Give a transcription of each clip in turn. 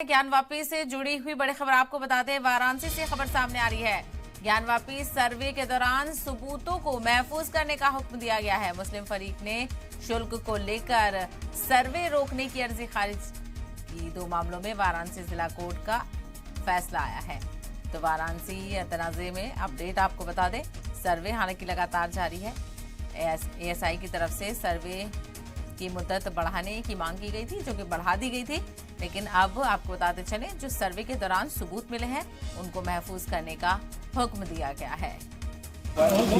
ज्ञानवापी से जुड़ी हुई बड़ी खबर आपको बता दें, वाराणसी से खबर सामने आ रही है। ज्ञानवापी सर्वे के दौरान सबूतों को महफूज करने का हुक्म दिया गया है। मुस्लिम फरीक ने शुल्क को लेकर सर्वे रोकने की अर्जी खारिज की। 2 मामलों में वाराणसी जिला कोर्ट का फैसला आया है। तो वाराणसी तनाजे में अपडेट आपको बता दें, सर्वे हालांकि लगातार जारी है। एएसआई की तरफ से सर्वे की मुद्दत बढ़ाने की मांग की गई थी, जो कि बढ़ा दी गई थी, लेकिन अब आपको बताते चले जो सर्वे के दौरान सबूत मिले हैं उनको महफूज करने का हुक्म दिया गया है।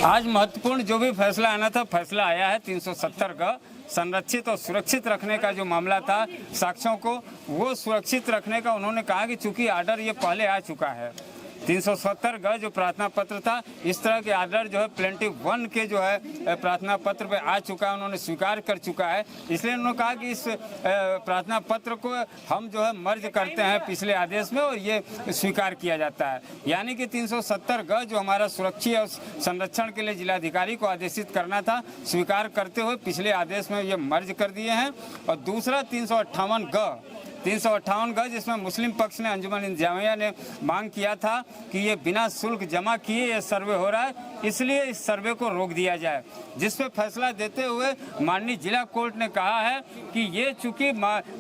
आज महत्वपूर्ण जो भी फैसला आना था, फैसला आया है। 370 का संरक्षित और सुरक्षित रखने का जो मामला था, साक्ष्यों को वो सुरक्षित रखने का उन्होंने कहा कि चूंकि आर्डर ये पहले आ चुका है। 370 का जो प्रार्थना पत्र था, इस तरह के आर्डर जो है प्लेंटिव 1 के जो है प्रार्थना पत्र पे आ चुका है, उन्होंने स्वीकार कर चुका है। इसलिए उन्होंने कहा कि इस प्रार्थना पत्र को हम जो है मर्ज करते हैं पिछले आदेश में और ये स्वीकार किया जाता है। यानी कि 370 ग जो हमारा सुरक्षा और संरक्षण के लिए जिलाधिकारी को आदेशित करना था, स्वीकार करते हुए पिछले आदेश में ये मर्ज कर दिए हैं। और दूसरा 358 गज, जिसमें मुस्लिम पक्ष ने, अंजुमन इंतजामिया ने मांग किया था कि ये बिना शुल्क जमा किए ये सर्वे हो रहा है, इसलिए इस सर्वे को रोक दिया जाए। जिस पे फैसला देते हुए माननीय जिला कोर्ट ने कहा है कि ये चूंकि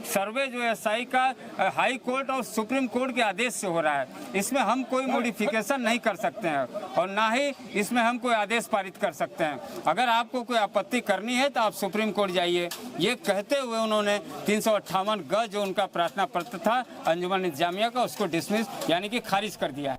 सर्वे जो एसआई का हाई कोर्ट और सुप्रीम कोर्ट के आदेश से हो रहा है, इसमें हम कोई मॉडिफिकेशन नहीं कर सकते हैं और ना ही इसमें हम कोई आदेश पारित कर सकते हैं। अगर आपको कोई आपत्ति करनी है तो आप सुप्रीम कोर्ट जाइए। ये कहते हुए उन्होंने 358 गज जो उनका प्रार्थना पत्र था अंजुमन इंतजामिया का, उसको डिसमिस यानी कि खारिज कर दिया है।